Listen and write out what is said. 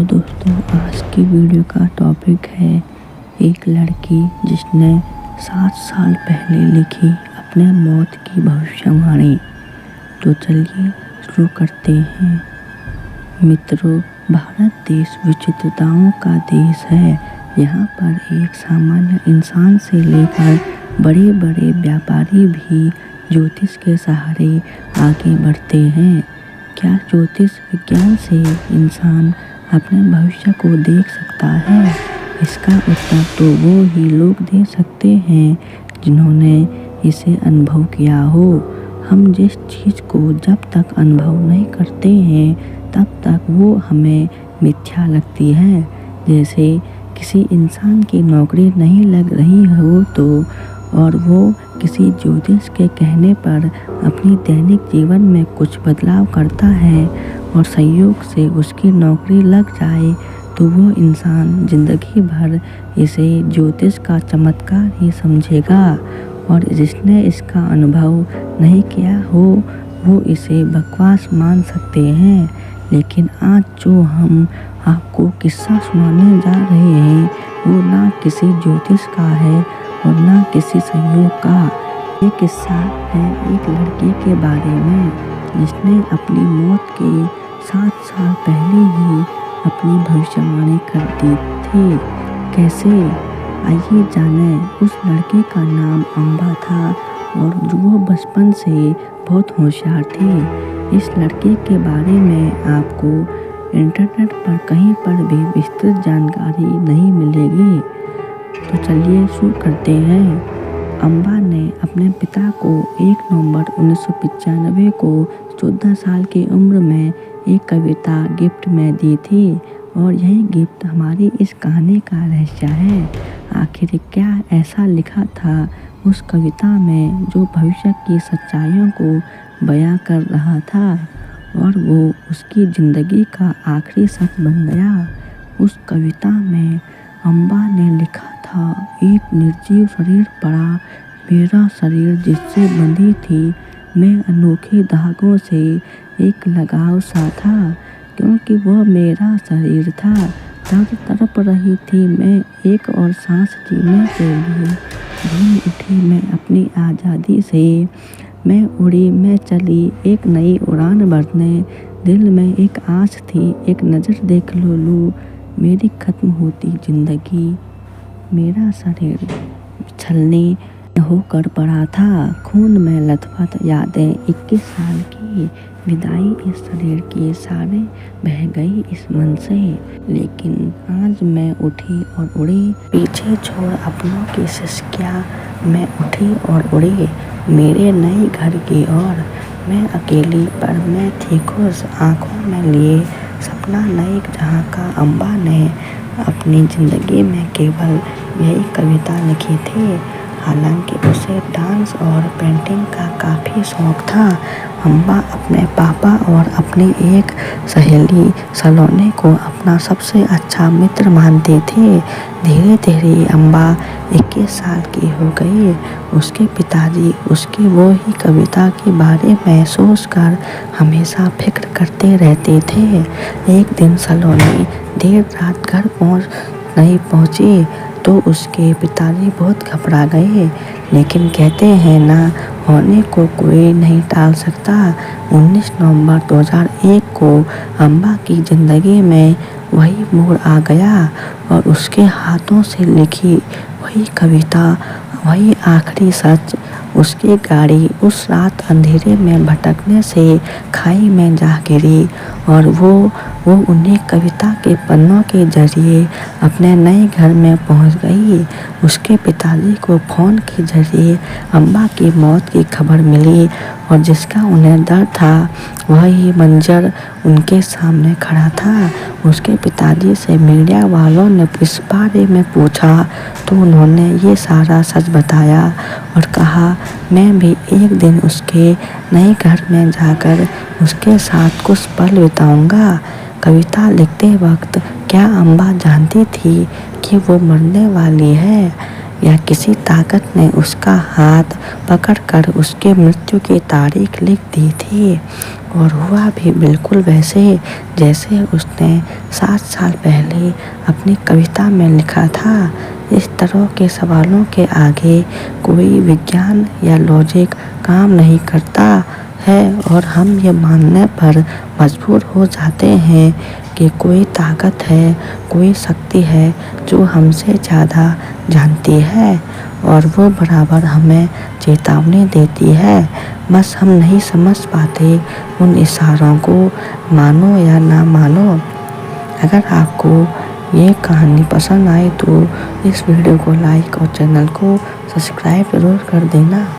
दोस्तों, आज की वीडियो का टॉपिक है एक लड़की जिसने 7 साल पहले लिखी अपने मौत की भविष्यवाणी। तो चलिए शुरू करते हैं। मित्रों, भारत देश विचित्रताओं का देश है। यहाँ पर एक सामान्य इंसान से लेकर बड़े बड़े व्यापारी भी ज्योतिष के सहारे आगे बढ़ते हैं। क्या ज्योतिष विज्ञान से इंसान अपने भविष्य को देख सकता है? इसका उत्तर तो वो ही लोग दे सकते हैं जिन्होंने इसे अनुभव किया हो। हम जिस चीज़ को जब तक अनुभव नहीं करते हैं तब तक वो हमें मिथ्या लगती है। जैसे किसी इंसान की नौकरी नहीं लग रही हो तो और वो किसी ज्योतिष के कहने पर अपनी दैनिक जीवन में कुछ बदलाव करता है और संयोग से उसकी नौकरी लग जाए तो वो इंसान जिंदगी भर इसे ज्योतिष का चमत्कार ही समझेगा और जिसने इसका अनुभव नहीं किया हो वो इसे बकवास मान सकते हैं। लेकिन आज जो हम आपको किस्सा सुनाने जा रहे हैं वो ना किसी ज्योतिष का है और ना किसी संयोग का। ये किस्सा है एक लड़की के बारे में जिसने अपनी मौत के 7 साल पहले ही अपनी भविष्यवाणी कर दी थी। कैसे? आइए जानें। उस लड़के का नाम अम्बा था और वो बचपन से बहुत होशियार थी। इस लड़के के बारे में आपको इंटरनेट पर कहीं पर भी विस्तृत जानकारी नहीं मिलेगी। तो चलिए शुरू करते हैं। अम्बा ने अपने पिता को 1 नवंबर 1995 को 14 साल की उम्र में एक कविता गिफ्ट में दी थी और यही गिफ्ट हमारी इस कहानी का रहस्य है। आखिर क्या ऐसा लिखा था उस कविता में जो भविष्य की सच्चाइयों को बयां कर रहा था और वो उसकी ज़िंदगी का आखिरी सच बन गया। उस कविता में अम्बा ने लिखा था, एक निर्जीव शरीर पड़ा, मेरा शरीर जिससे बंधी थी, मैं अनोखे धागों से एक लगाव सा था, क्योंकि वह मेरा शरीर था। दर्द तड़प रही थी मैं एक और सांस जीने के लिए, झूम उठी मैं अपनी आज़ादी से, मैं उड़ी मैं चली एक नई उड़ान भरने, दिल में एक आस थी, एक नज़र देख लो लूँ, मेरी खत्म होती ज़िंदगी, मेरा शरीर छलनी होकर पड़ा था, खून में लथपथ यादें 21 साल की, विदाई इस शरीर की सारे बह गई इस मन से, लेकिन आज मैं उठी और उड़ी, पीछे छोड़ अपनों की सिसकियाँ, मैं उठी और उड़ी मेरे नए घर की ओर, मैं अकेली पर मैं थी खुश, आँखों में लिए सपना नए जहाँ का। अम्बा ने अपनी ज़िंदगी में केवल यही कविता लिखी थी, हालांकि उसे डांस और पेंटिंग का काफ़ी शौक था। अम्बा अपने पापा और अपनी एक सहेली सलोनी को अपना सबसे अच्छा मित्र मानती थी। धीरे धीरे अम्बा 21 साल की हो गई। उसके पिताजी उसकी वो ही कविता के बारे में सोचकर हमेशा फिक्र करते रहते थे। एक दिन सलोनी देर रात घर नहीं पहुंची तो उसके पिताजी बहुत घबरा गए, लेकिन कहते हैं ना होने को कोई नहीं टाल सकता। 19 नवंबर 2001 को अम्बा की ज़िंदगी में वही मोड़ आ गया और उसके हाथों से लिखी वही कविता, वही आखिरी सच। उसकी गाड़ी उस रात अंधेरे में भटकने से खाई में जा गिरी और वो उन्हीं कविता के पन्नों के जरिए अपने नए घर में पहुंच गई। उसके पिताजी को फ़ोन के जरिए अम्बा की मौत की खबर मिली और जिसका उन्हें डर था वही मंजर उनके सामने खड़ा था। उसके पिताजी से मीडिया वालों ने इस बारे में पूछा तो उन्होंने ये सारा सच बताया और कहा, मैं भी एक दिन उसके नए घर में जाकर उसके साथ कुछ पल बिताऊंगा। कविता लिखते वक्त क्या अम्बा जानती थी कि वो मरने वाली है या किसी ताकत ने उसका हाथ पकड़कर उसके मृत्यु की तारीख लिख दी थी? और हुआ भी बिल्कुल वैसे जैसे उसने 7 साल पहले अपनी कविता में लिखा था। इस तरह के सवालों के आगे कोई विज्ञान या लॉजिक काम नहीं करता है और हम ये मानने पर मजबूर हो जाते हैं कि कोई ताकत है, कोई शक्ति है जो हमसे ज़्यादा जानती है और वो बराबर हमें चेतावनी देती है। बस हम नहीं समझ पाते उन इशारों को, मानो या ना मानो। अगर आपको ये कहानी पसंद आई तो इस वीडियो को लाइक और चैनल को सब्सक्राइब ज़रूर कर देना।